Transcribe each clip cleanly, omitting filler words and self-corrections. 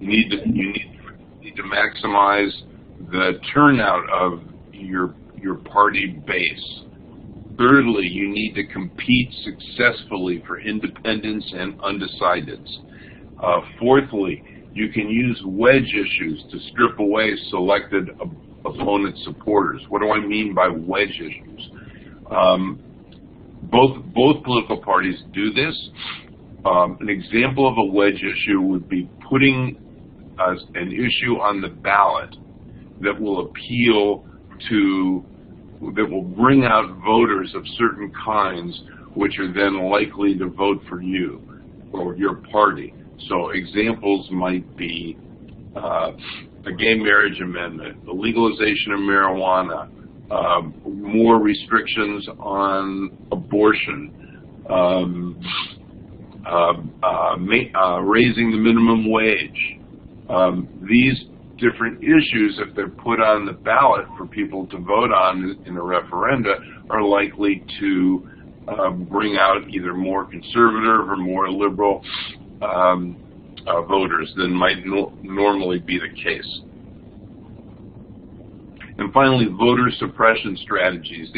need to maximize the turnout of your party base. Thirdly, you need to compete successfully for independents and undecideds. Fourthly, you can use wedge issues to strip away selected opponent supporters. What do I mean by wedge issues? Both political parties do this. An example of a wedge issue would be putting an issue on the ballot that will bring out voters of certain kinds, which are then likely to vote for you or your party. So examples might be a gay marriage amendment, the legalization of marijuana, more restrictions on abortion, raising the minimum wage. These different issues, if they're put on the ballot for people to vote on in a referenda, are likely to bring out either more conservative or more liberal voters than might normally be the case. And finally, voter suppression strategies.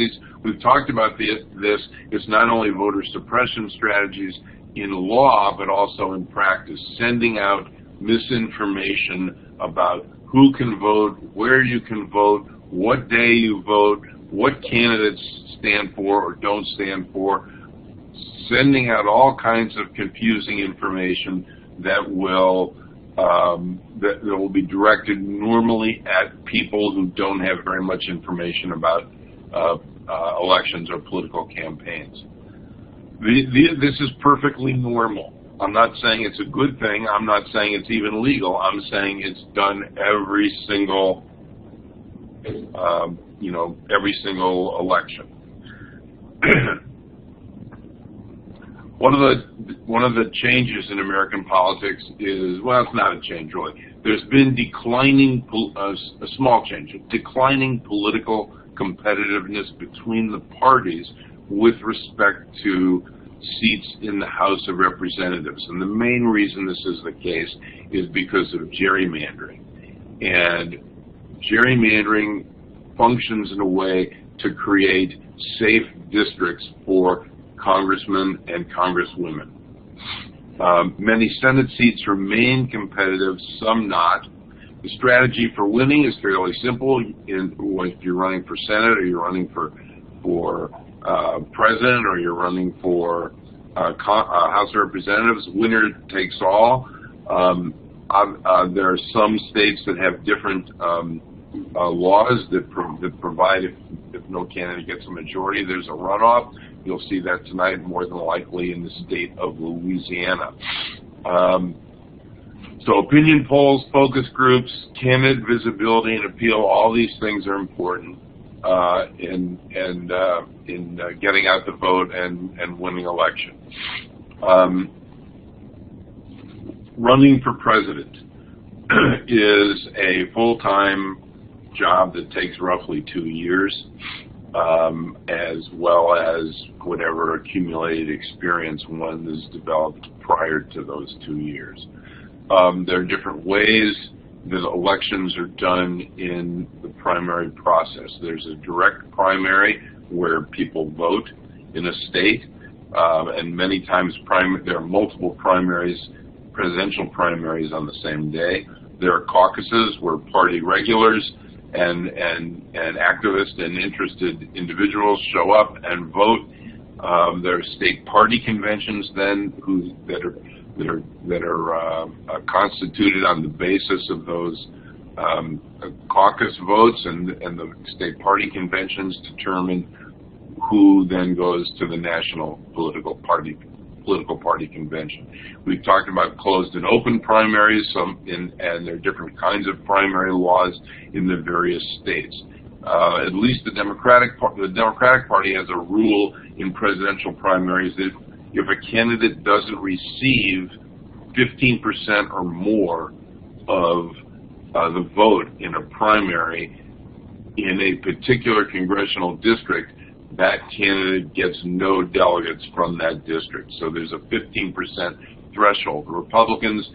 We've talked about this. It's not only voter suppression strategies in law, but also in practice, sending out misinformation about who can vote, where you can vote, what day you vote, what candidates stand for or don't stand for, sending out all kinds of confusing information that will be directed normally at people who don't have very much information about elections or political campaigns. This is perfectly normal. I'm not saying it's a good thing. I'm not saying it's even legal. I'm saying it's done every single, every single election. One of the changes in American politics is, well, it's not a change really. There's been a small change, declining political competitiveness between the parties with respect to seats in the House of Representatives. And the main reason this is the case is because of gerrymandering. And gerrymandering functions in a way to create safe districts for congressmen and congresswomen. Many Senate seats remain competitive, some not. The strategy for winning is fairly simple. If you're running for Senate or you're running for President or you're running for House of Representatives, winner takes all. There are some states that have different laws that provide if no candidate gets a majority, there's a runoff. You'll see that tonight more than likely in the state of Louisiana. So opinion polls, focus groups, candidate visibility and appeal, all these things are important in getting out the vote and winning election. Running for president is a full-time job that takes roughly 2 years, as well as whatever accumulated experience one has developed prior to those 2 years. There are different ways that elections are done in the primary process. There's a direct primary where people vote in a state, and many times there are multiple primaries, presidential primaries on the same day. There are caucuses where party regulars and activists and interested individuals show up and vote. There are state party conventions then that are constituted on the basis of those caucus votes, and the state party conventions determine who then goes to the national political party convention. We've talked about closed and open primaries, and there are different kinds of primary laws in the various states. At least the Democratic Party has a rule in presidential primaries that if a candidate doesn't receive 15% or more of the vote in a primary in a particular congressional district, that candidate gets no delegates from that district. So there's a 15% threshold. The Republicans,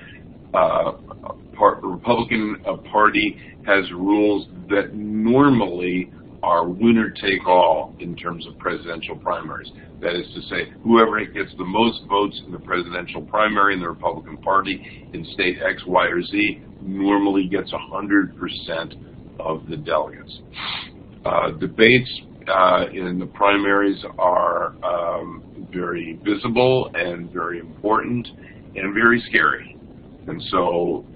Republican Party has rules that normally are winner-take-all in terms of presidential primaries. That is to say, whoever gets the most votes in the presidential primary in the Republican Party in state X, Y, or Z normally gets 100% of the delegates. Debates in the primaries are very visible and very important and very scary. And so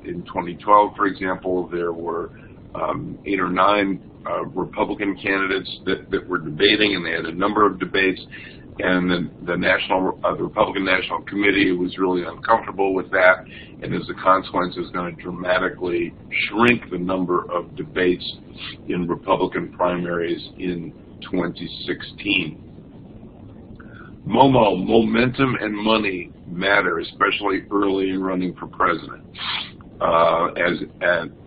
in 2012, for example, there were 8 or 9 Republican candidates that were debating, and they had a number of debates, and the Republican National Committee was really uncomfortable with that, and as a consequence is going to dramatically shrink the number of debates in Republican primaries in 2016. Momentum and money matter, especially early in running for president.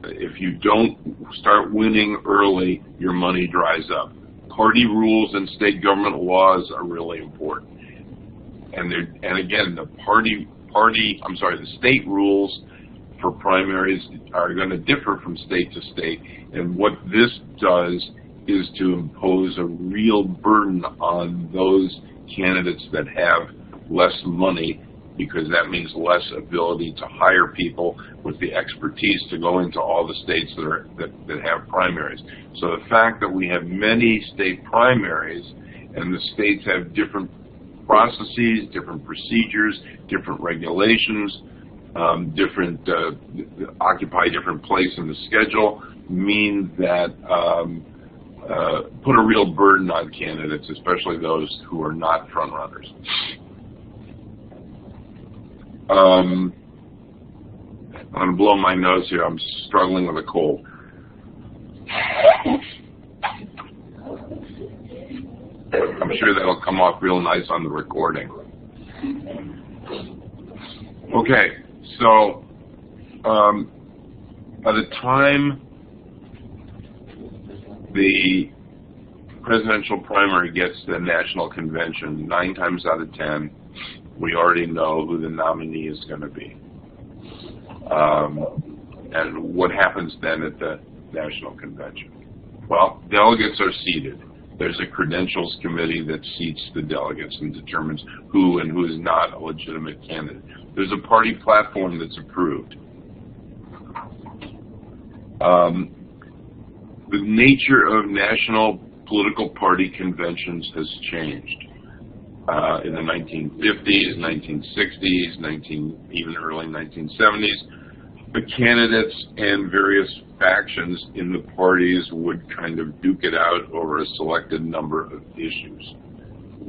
If you don't start winning early, your money dries up. Party rules and state government laws are really important. And again, the state rules for primaries are going to differ from state to state. And what this does is to impose a real burden on those candidates that have less money, because that means less ability to hire people with the expertise to go into all the states that have primaries. So the fact that we have many state primaries and the states have different processes, different procedures, different regulations, occupy different place in the schedule, mean that put a real burden on candidates, especially those who are not front runners. I'm going to blow my nose here. I'm struggling with a cold. I'm sure that'll come off real nice on the recording. Okay, so by the time the presidential primary gets to the national convention, 9 times out of 10, we already know who the nominee is going to be. And what happens then at the national convention? Well, delegates are seated. There's a credentials committee that seats the delegates and determines who and who is not a legitimate candidate. There's a party platform that's approved. The nature of national political party conventions has changed. In the 1950s, 1960s, even early 1970s, the candidates and various factions in the parties would kind of duke it out over a selected number of issues.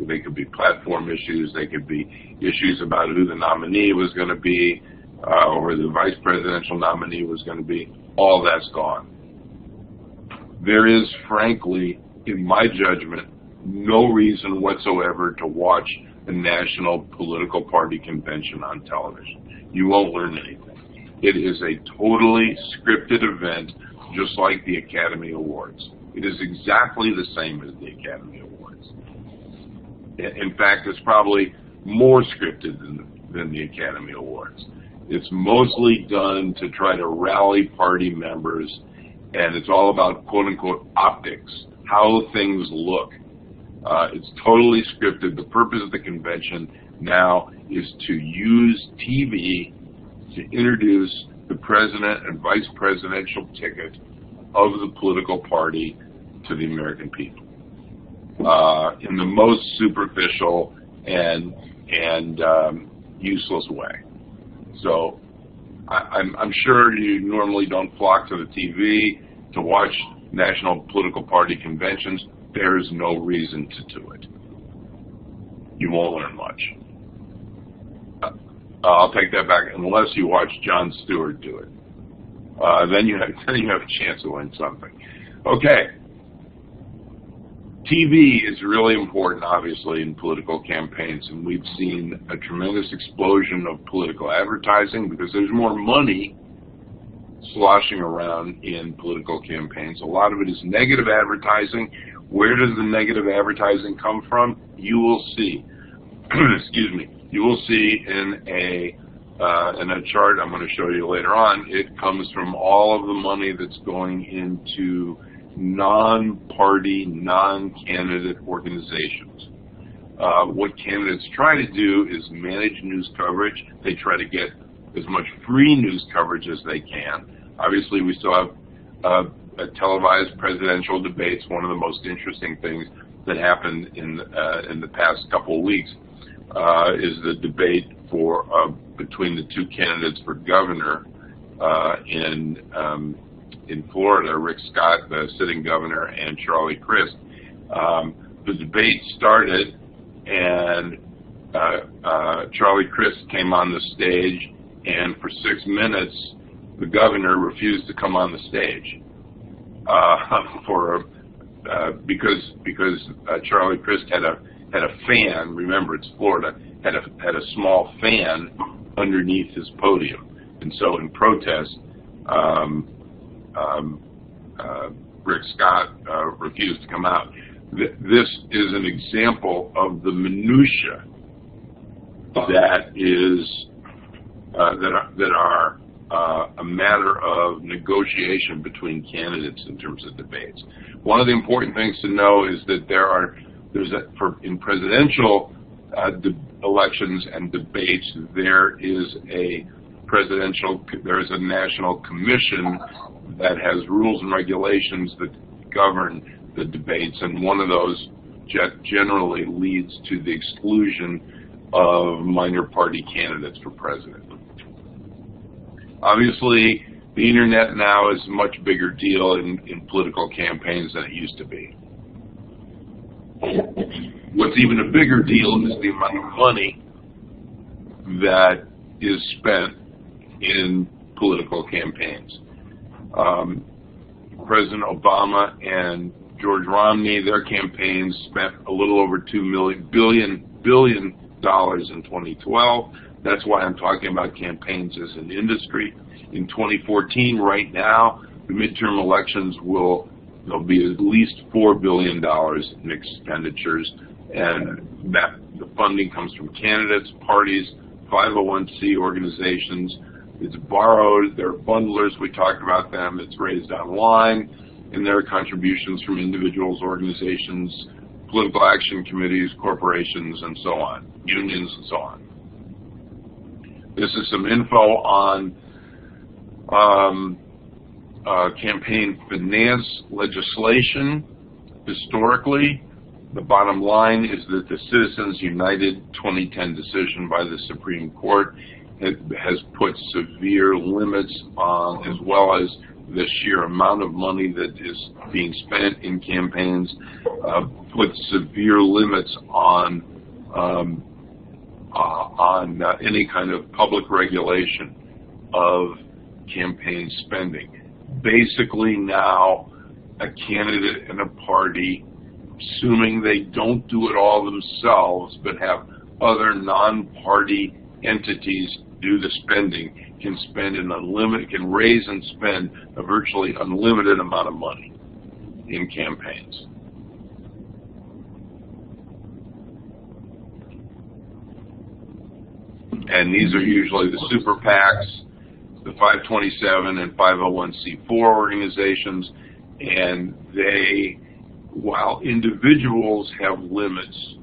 They could be platform issues, they could be issues about who the nominee was going to be, or the vice presidential nominee was going to be. All that's gone. There is, frankly, in my judgment, no reason whatsoever to watch the national political party convention on television. You won't learn anything. It is a totally scripted event, just like the Academy Awards. It is exactly the same as the Academy Awards. In fact, it's probably more scripted than the Academy Awards. It's mostly done to try to rally party members, and it's all about quote-unquote optics, how things look. It's totally scripted. The purpose of the convention now is to use TV to introduce the president and vice presidential ticket of the political party to the American people in the most superficial and useless way. So I'm sure you normally don't flock to the TV to watch national political party conventions. There is no reason to do it. You won't learn much. I'll take that back, unless you watch Jon Stewart do it. Then you have a chance to learn something. Okay. TV is really important, obviously, in political campaigns, and we've seen a tremendous explosion of political advertising because there's more money sloshing around in political campaigns. A lot of it is negative advertising. Where does the negative advertising come from? You will see, excuse me, you will see in a and a chart I'm going to show you later on, it comes from all of the money that's going into non-party, non-candidate organizations. What candidates try to do is manage news coverage. They try to get as much free news coverage as they can. Obviously, we still have televised presidential debates. One of the most interesting things that happened in the past couple of weeks is the debate between the two candidates for governor in Florida, Rick Scott, the sitting governor, and Charlie Crist. The debate started, and Charlie Crist came on the stage, and for 6 minutes, the governor refused to come on the stage because Charlie Crist had a fan. Remember, it's Florida. Had a small fan underneath his podium, and so in protest, Rick Scott refused to come out. This is an example of the minutia that are a matter of negotiation between candidates in terms of debates. One of the important things to know is that in presidential elections and debates, there is a national commission that has rules and regulations that govern the debates, and one of those generally leads to the exclusion of minor party candidates for president. Obviously, the internet now is a much bigger deal in political campaigns than it used to be. What's even a bigger deal is the amount of money that is spent in political campaigns. President Obama and George Romney, their campaigns spent a little over $2 billion in 2012. That's why I'm talking about campaigns as an industry. In 2014, right now, the midterm elections there'll be at least $4 billion in expenditures, and the funding comes from candidates, parties, 501c organizations. It's borrowed. There are bundlers. We talked about them. It's raised online, and there are contributions from individuals, organizations, political action committees, corporations, and so on, unions, and so on. This is some info on campaign finance legislation. Historically, the bottom line is that the Citizens United 2010 decision by the Supreme Court has put severe limits on, as well as the sheer amount of money that is being spent in campaigns, put severe limits on any kind of public regulation of campaign spending. Basically now, a candidate and a party, assuming they don't do it all themselves but have other non-party entities do the spending, can raise and spend a virtually unlimited amount of money in campaigns. And these are usually the super PACs, the 527 and 501c4 organizations, and they, while individuals have limits,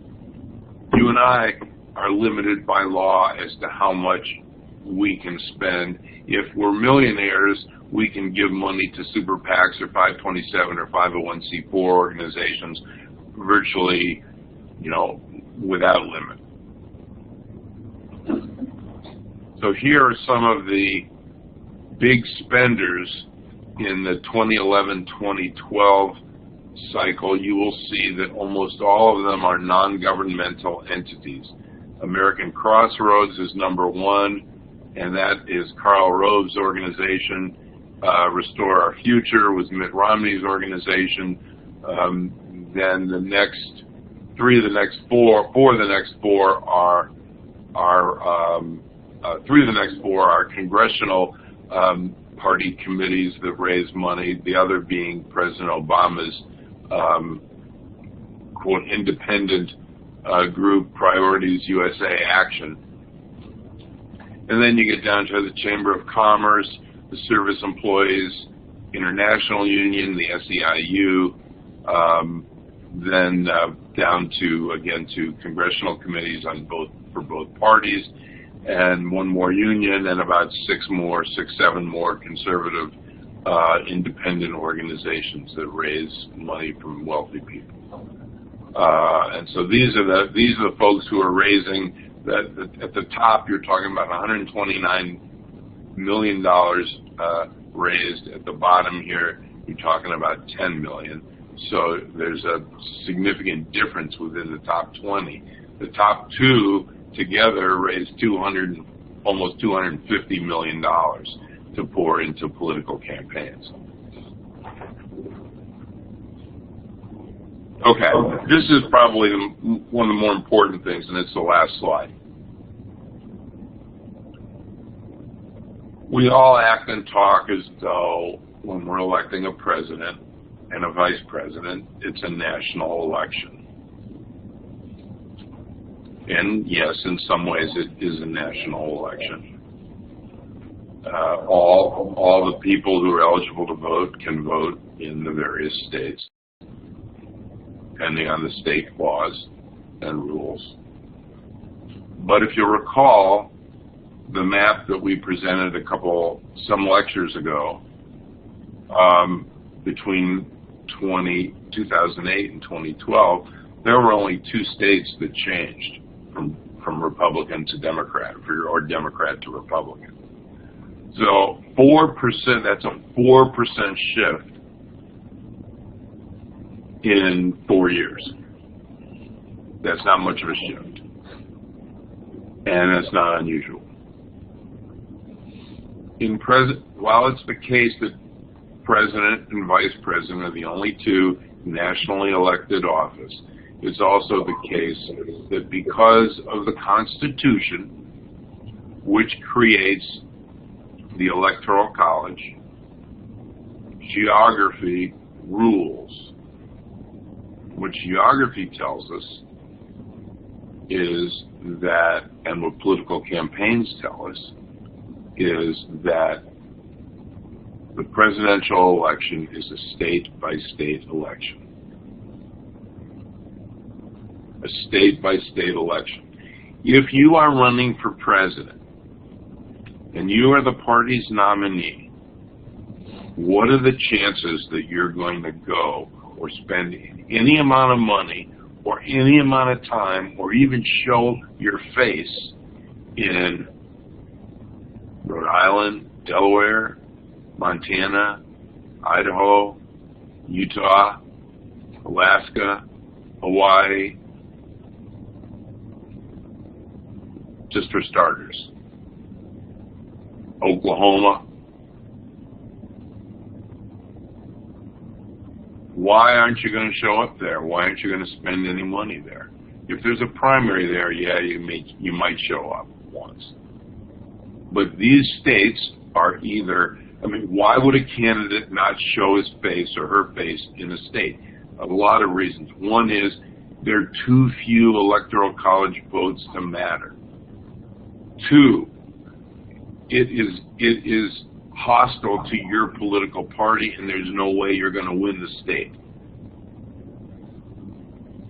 you and I are limited by law as to how much we can spend. If we're millionaires, we can give money to super PACs or 527 or 501c4 organizations virtually, without limit. So here are some of the big spenders in the 2011-2012 cycle. You will see that almost all of them are non-governmental entities. American Crossroads is number one, and that is Karl Rove's organization. Restore Our Future was Mitt Romney's organization. Then the next three of the next four are congressional party committees that raise money, the other being President Obama's quote independent group, Priorities USA Action. And then you get down to the Chamber of Commerce, the Service Employees International Union, the SEIU, then down to, again, to congressional committees for both parties, and one more union, and about seven more conservative independent organizations that raise money from wealthy people. And so these are the folks who are raising. At the top, you're talking about $129 million raised. At the bottom here, you're talking about $10 million. So there's a significant difference within the top 20. The top two together raised almost $250 million to pour into political campaigns. Okay, this is probably one of the more important things, and it's the last slide. We all act and talk as though when we're electing a president and a vice president, it's a national election. And yes, in some ways it is a national election. All the people who are eligible to vote can vote in the various states, depending on the state laws and rules. But if you'll recall, the map that we presented some lectures ago, between 2008 and 2012, there were only 2 states that changed from Republican to Democrat, or Democrat to Republican. So 4%, that's a 4% shift in 4 years. That's not much of a shift. And that's not unusual. While it's the case that president and vice president are the only 2 nationally elected office, it's also the case that because of the Constitution, which creates the Electoral College, geography rules. What geography tells us is that, and what political campaigns tell us, is that the presidential election is a state-by-state election. A state-by-state election. If you are running for president and you are the party's nominee, what are the chances that you're going to go or spend any amount of money or any amount of time or even show your face in Rhode Island, Delaware, Montana, Idaho, Utah, Alaska, Hawaii, just for starters, Oklahoma? Why aren't you going to show up there? Why aren't you going to spend any money there? If there's a primary there, yeah, you might show up once. But these states are either, why would a candidate not show his face or her face in a state? A lot of reasons. One is there are too few electoral college votes to matter. 2, it is hostile to your political party, and there's no way you're going to win the state.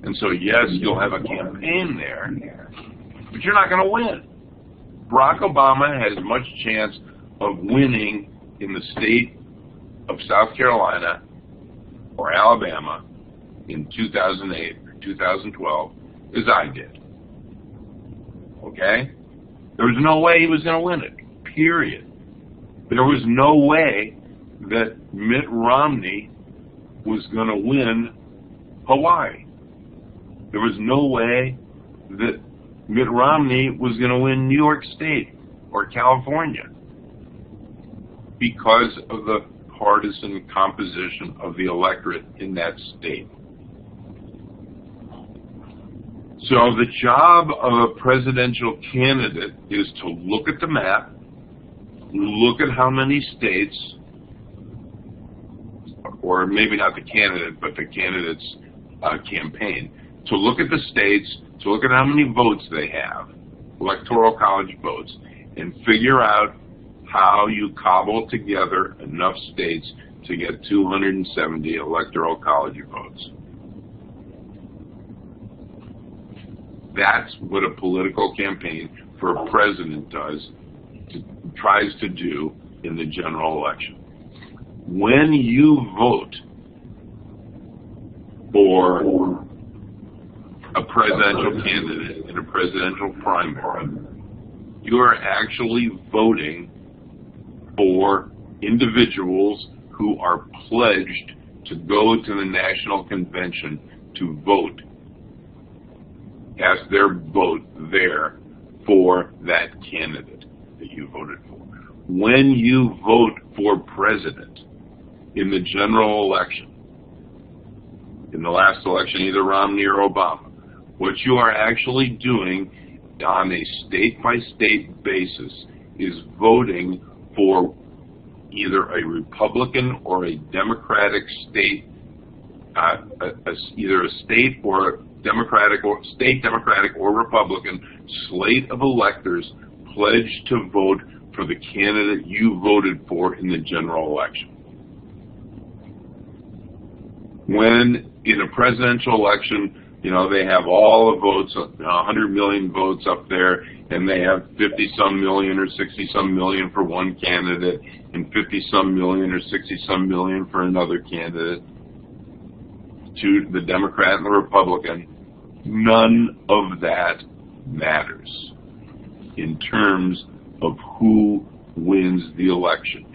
And so, yes, you'll have a campaign there, but you're not going to win. Barack Obama has as much chance of winning in the state of South Carolina or Alabama in 2008 or 2012 as I did. Okay? There was no way he was going to win it, period. There was no way that Mitt Romney was going to win Hawaii. There was no way that Mitt Romney was going to win New York State or California because of the partisan composition of the electorate in that state. So the job of a presidential candidate is to look at the map, look at how many states, or maybe not the candidate, but the candidate's campaign, to look at the states, to look at how many votes they have, electoral college votes, and figure out how you cobble together enough states to get 270 electoral college votes. That's what a political campaign for a president tries to do in the general election. When you vote for a presidential candidate in a presidential primary, you are actually voting for individuals who are pledged to go to the national convention to vote, cast their vote there for that candidate that you voted for. When you vote for president in the general election, in the last election, either Romney or Obama, what you are actually doing on a state-by-state basis is voting for either a Republican or a Democratic state, either a state or Democratic or state Democratic or Republican slate of electors pledged to vote for the candidate you voted for in the general election. When in a presidential election, you know, they have all the votes, 100 million votes up there, and they have 50-some million or 60-some million for one candidate, and 50-some million or 60-some million for another candidate, to the Democrat and the Republican. None of that matters in terms of who wins the election.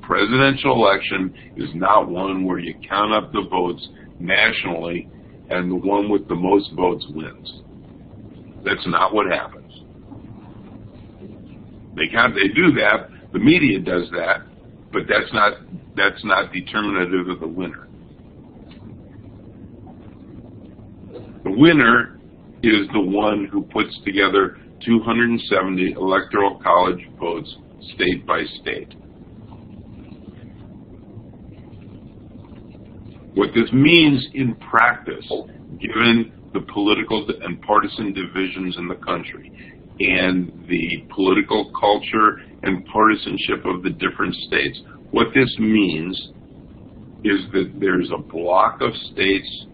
Presidential election is not one where you count up the votes nationally and the one with the most votes wins. That's not what happens. They do that, the media does that, but that's not determinative of the winner. The winner is the one who puts together 270 electoral college votes state by state. What this means in practice, given the political and partisan divisions in the country and the political culture and partisanship of the different states, what this means is that there's a block of states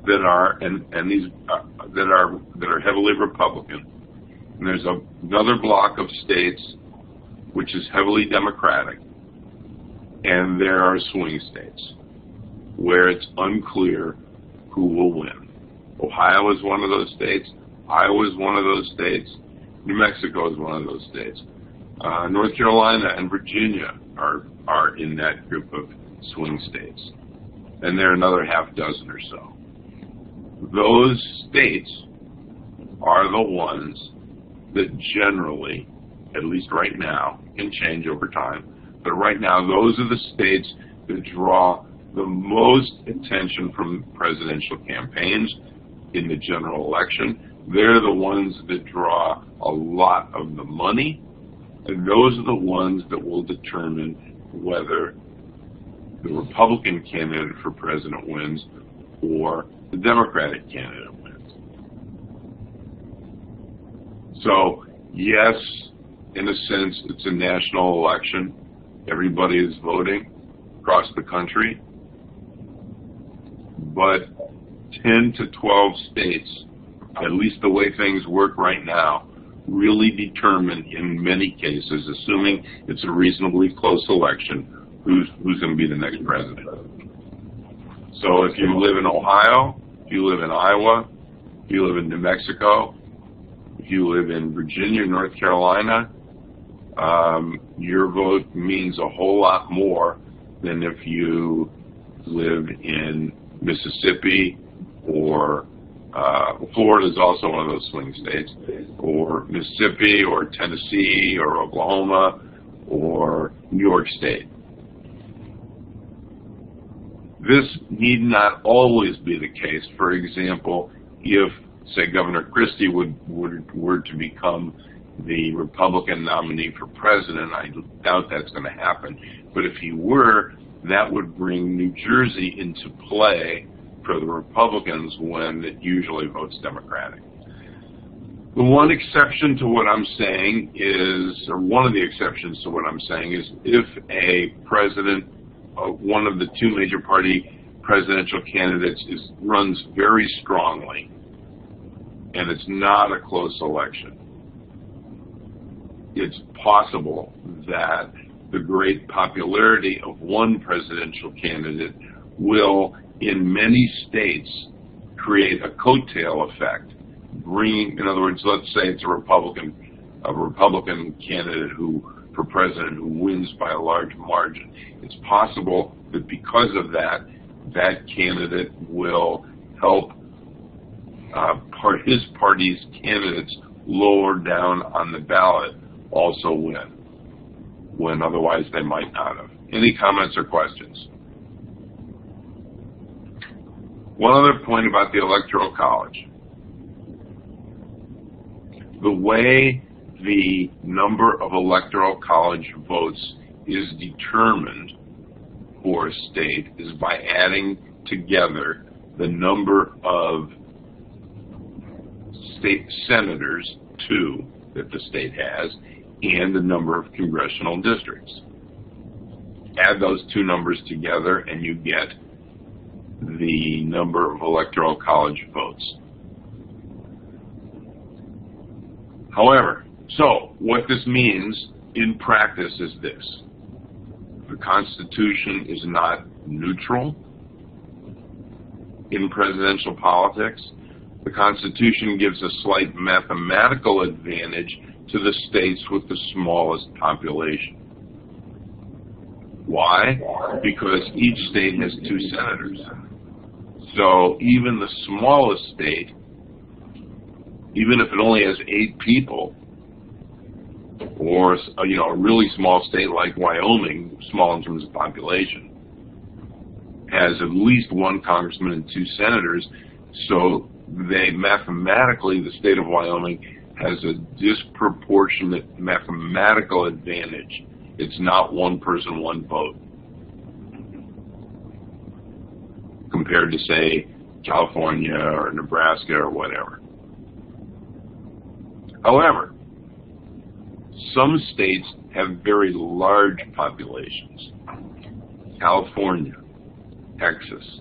that are that are heavily Republican, and there's another block of states which is heavily Democratic, and there are swing states where it's unclear who will win. Ohio is one of those states. Iowa is one of those states. New Mexico is one of those states. North Carolina and Virginia are in that group of swing states, and there are another half dozen or so. Those states are the ones that generally, at least right now, can change over time, but right now those are the states that draw the most attention from presidential campaigns in the general election. They're the ones that draw a lot of the money, and those are the ones that will determine whether the Republican candidate for president wins or the Democratic candidate wins. So, yes, in a sense, it's a national election. Everybody is voting across the country. But 10 to 12 states, at least the way things work right now, really determine, in many cases, assuming it's a reasonably close election, who's going to be the next president. So if you live in Ohio, if you live in Iowa, if you live in New Mexico, if you live in Virginia, North Carolina, your vote means a whole lot more than if you live in Mississippi or Florida is also one of those swing states, or Mississippi or Tennessee or Oklahoma or New York State. This need not always be the case. For example, if, say, Governor Christie were to become the Republican nominee for president, I doubt that's going to happen. But if he were, that would bring New Jersey into play for the Republicans when it usually votes Democratic. The one exception to what I'm saying is, or one of the exceptions to what I'm saying is, if a president, one of the two major party presidential candidates runs very strongly, and it's not a close election, it's possible that the great popularity of one presidential candidate will, in many states, create a coattail effect. In other words, let's say it's a Republican candidate for president who wins by a large margin. It's possible that because of that, that candidate will help his party's candidates lower down on the ballot also win, when otherwise they might not have. Any comments or questions? One other point about the Electoral College. The way the number of Electoral College votes is determined for a state is by adding together the number of state senators, 2 that the state has, and the number of congressional districts. Add those 2 numbers together and you get the number of Electoral College votes. However, so what this means in practice is this. The Constitution is not neutral in presidential politics. The Constitution gives a slight mathematical advantage to the states with the smallest population. Why? Because each state has 2 senators. So even the smallest state, even if it only has 8 people, or a really small state like Wyoming, small in terms of population, has at least 1 congressman and 2 senators. So mathematically, the state of Wyoming has a disproportionate mathematical advantage. It's not 1 person, 1 vote, compared to, say, California or Nebraska or whatever. However, some states have very large populations. California, Texas,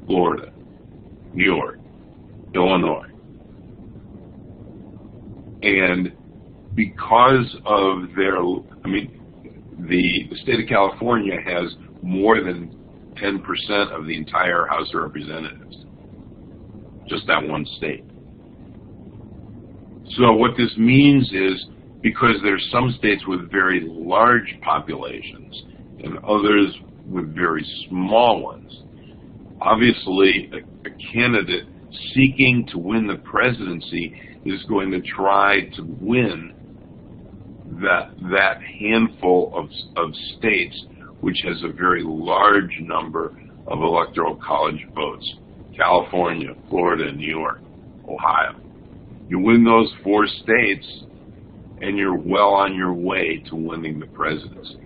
Florida, New York, Illinois. And because of the state of California has more than 10% of the entire House of Representatives. Just that one state. So what this means is, because there's some states with very large populations and others with very small ones, obviously a candidate seeking to win the presidency is going to try to win that handful of states which has a very large number of Electoral College votes. California, Florida, New York, Ohio. You win those 4 states and you're well on your way to winning the presidency.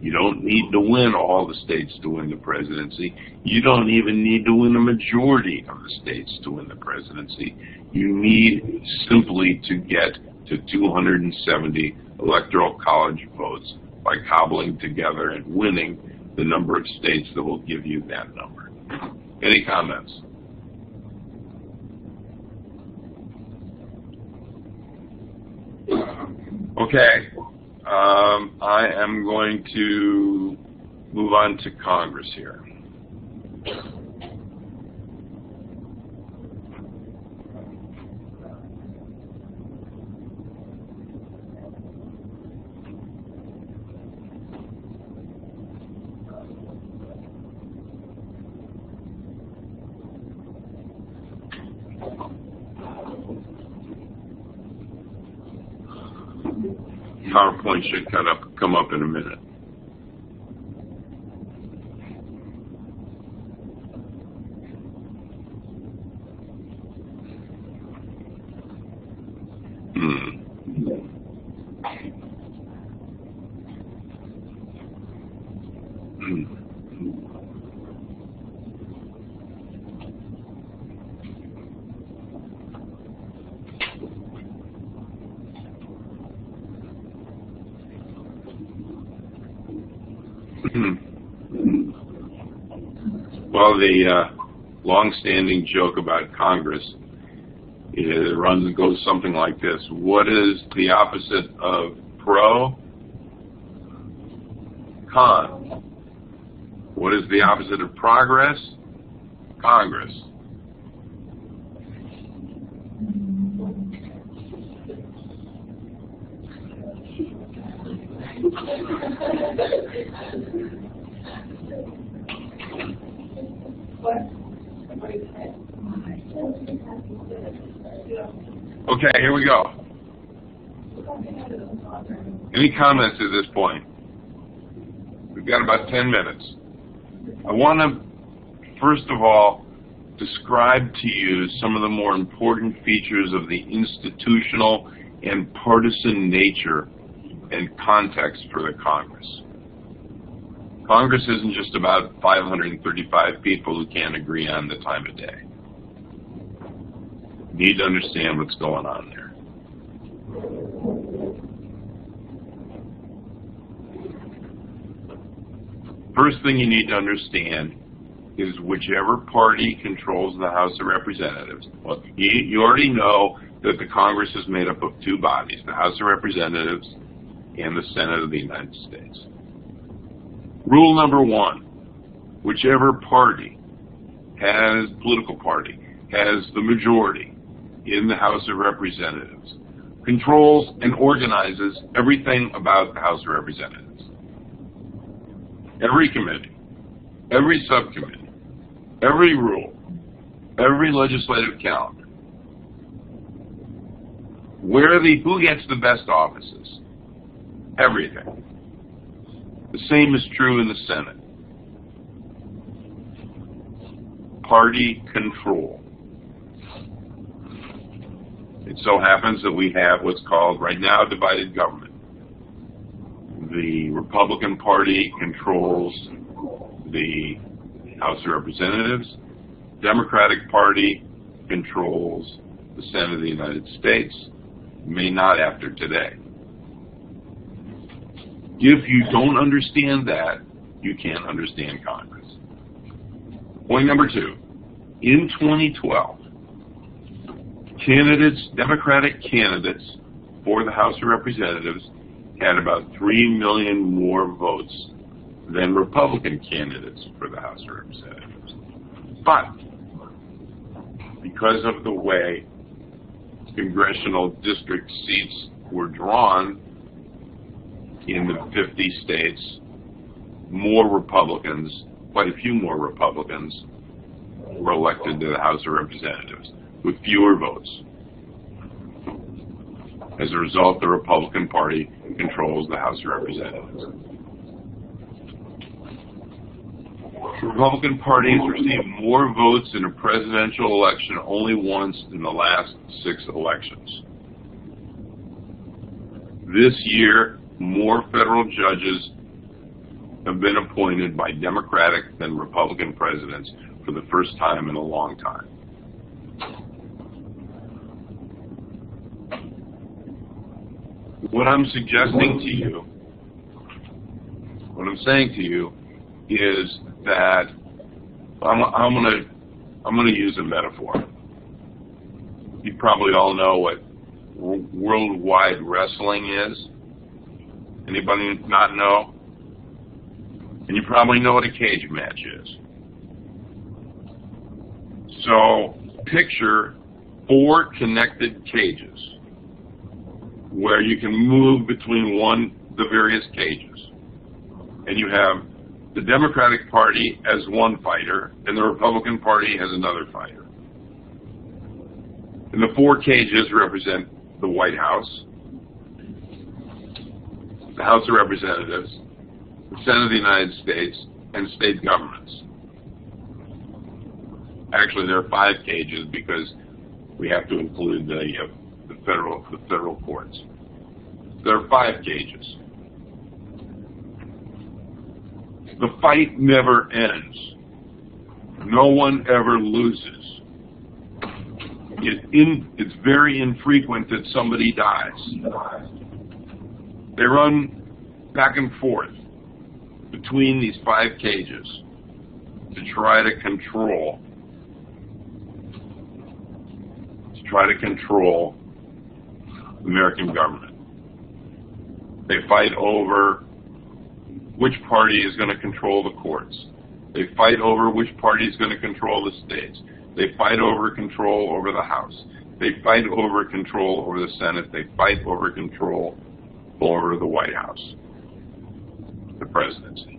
You don't need to win all the states to win the presidency. You don't even need to win a majority of the states to win the presidency. You need simply to get to 270 Electoral College votes by cobbling together and winning the number of states that will give you that number. Any comments? Okay. I am going to move on to Congress here. PowerPoint should come up in a minute. Well, the long-standing joke about Congress goes something like this. What is the opposite of pro? Con. What is the opposite of progress? Congress. Okay, here we go. Any comments at this point? We've got about 10 minutes. I want to, first of all, describe to you some of the more important features of the institutional and partisan nature and context for the Congress. Congress isn't just about 535 people who can't agree on the time of day. You need to understand what's going on there. First thing you need to understand is whichever party controls the House of Representatives. Well, you already know that the Congress is made up of two bodies, the House of Representatives and the Senate of the United States. Rule number one, whichever political party has the majority in the House of Representatives, controls and organizes everything about the House of Representatives. Every committee, every subcommittee, every rule, every legislative calendar. Who gets the best offices? Everything. The same is true in the Senate. Party control. It so happens that we have what's called right now divided government. The Republican Party controls the House of Representatives. Democratic Party controls the Senate of the United States. May not after today. If you don't understand that, you can't understand Congress. Point number two. In 2012, Democratic candidates for the House of Representatives had about 3 million more votes than Republican candidates for the House of Representatives. But because of the way congressional district seats were drawn in the 50 states, quite a few more Republicans were elected to the House of Representatives with fewer votes. As a result, the Republican Party controls the House of Representatives. The Republican Party has received more votes in a presidential election only once in the last 6 elections. This year, more federal judges have been appointed by Democratic than Republican presidents for the first time in a long time. What I'm suggesting to you, what I'm saying to you, is that I'm going to use a metaphor. You probably all know what worldwide wrestling is. Anybody not know? And you probably know what a cage match is. So picture 4 connected cages where you can move between the various cages. And you have the Democratic Party as one fighter, and the Republican Party as another fighter. And the 4 cages represent the White House, the House of Representatives, the Senate of the United States, and state governments. Actually, there are 5 cages because we have to include the federal courts. There are 5 cages. The fight never ends. No one ever loses. It's very infrequent that somebody dies. They run back and forth between these 5 cages to try to control the American government. They fight over which party is going to control the courts. They fight over which party is going to control the states. They fight over control over the House. They fight over control over the Senate. They fight over control over the White House, the presidency.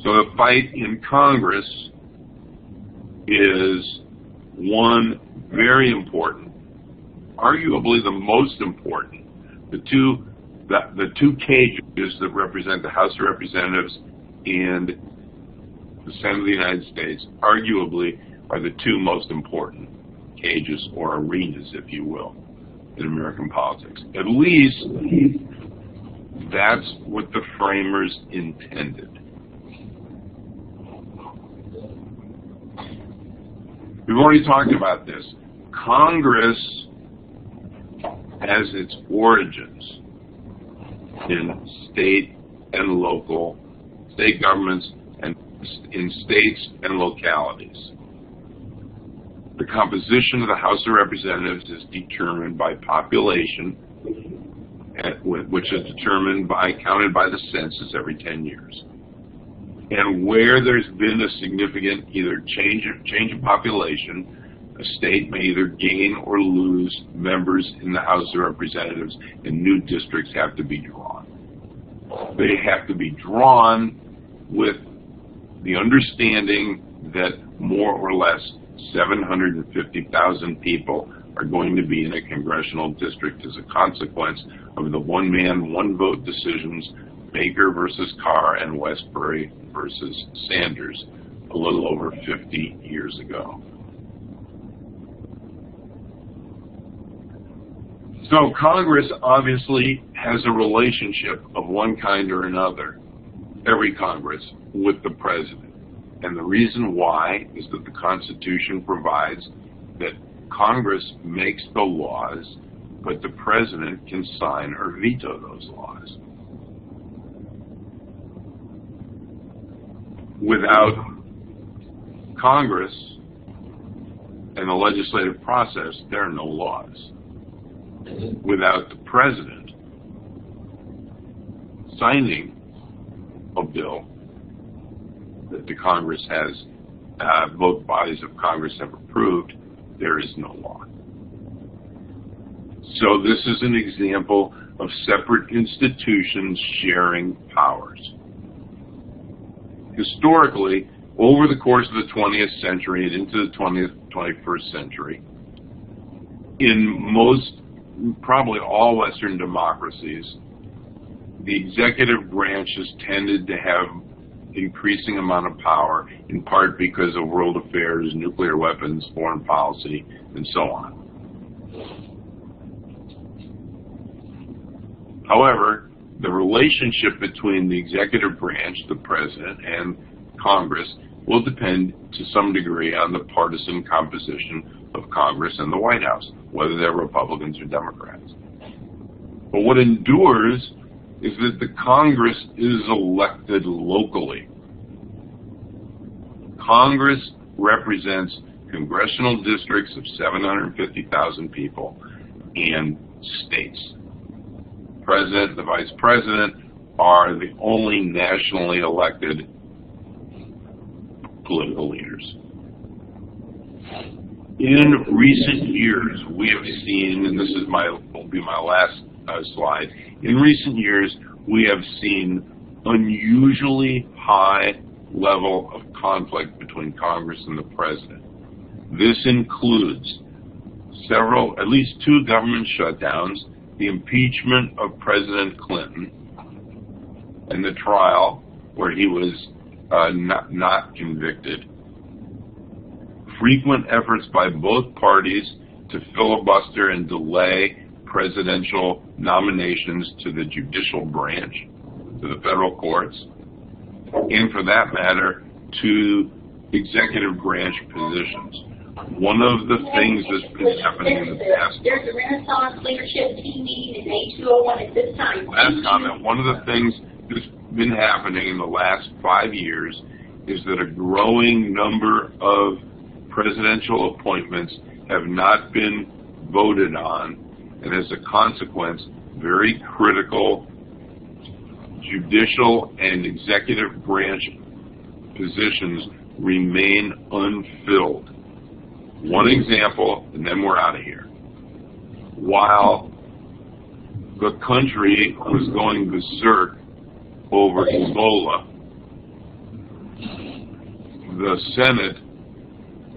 So the fight in Congress is one very important, arguably the most important. The two cages that represent the House of Representatives and the Senate of the United States arguably are the 2 most important cages or arenas, if you will, in American politics. At least that's what the framers intended. We've already talked about this. Congress has its origins in state governments and in states and localities. The composition of the House of Representatives is determined by population, which is counted by the census every 10 years. And where there's been a significant either change of population, a state may either gain or lose members in the House of Representatives, and new districts have to be drawn. They have to be drawn with the understanding that more or less 750,000 people are going to be in a congressional district as a consequence of the one-man, one-vote decisions, Baker versus Carr and Westbury versus Sanders, a little over 50 years ago. So Congress obviously has a relationship of one kind or another, every Congress, with the President. And the reason why is that the Constitution provides that Congress makes the laws, but the President can sign or veto those laws. Without Congress and the legislative process, there are no laws. Without the President signing a bill that the Congress has, both bodies of Congress have approved, there is no law. So this is an example of separate institutions sharing powers. Historically, over the course of the 20th century and into the 21st century, in most, probably all Western democracies, the executive branch has tended to have increasing amount of power, in part because of world affairs, nuclear weapons, foreign policy, and so on. However, the relationship between the executive branch, the President, and Congress will depend to some degree on the partisan composition of Congress and the White House, whether they're Republicans or Democrats. But what endures is that the Congress is elected locally. Congress represents congressional districts of 750,000 people and states. The President, the Vice President are the only nationally elected political leaders. In recent years, we have seen, and this will be my last slide. In recent years, we have seen unusually high level of conflict between Congress and the President. This includes at least 2 government shutdowns, the impeachment of President Clinton, and the trial where he was not convicted. Frequent efforts by both parties to filibuster and delay presidential nominations to the judicial branch, to the federal courts, and for that matter, to executive branch positions. One of the things that's been happening in the past. There's a Renaissance Leadership Team meeting in A201 at this time. Last comment. One of the things that's been happening in the last 5 years is that a growing number of presidential appointments have not been voted on, and as a consequence, very critical judicial and executive branch positions remain unfilled. One example, and then we're out of here. While the country was going berserk over Ebola, the Senate,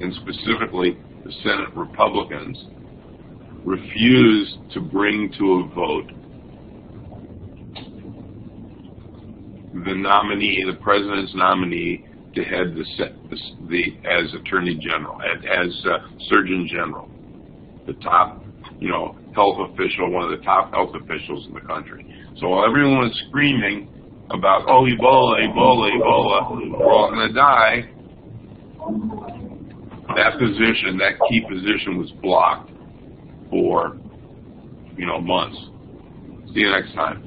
and specifically the Senate Republicans, refused to bring to a vote the nominee, the president's nominee, to head as Attorney General, as Surgeon General, the top, health official, one of the top health officials in the country. So while everyone was screaming about, oh, Ebola, Ebola, Ebola, we're all going to die, that position, that key position, was blocked for, months. See you next time.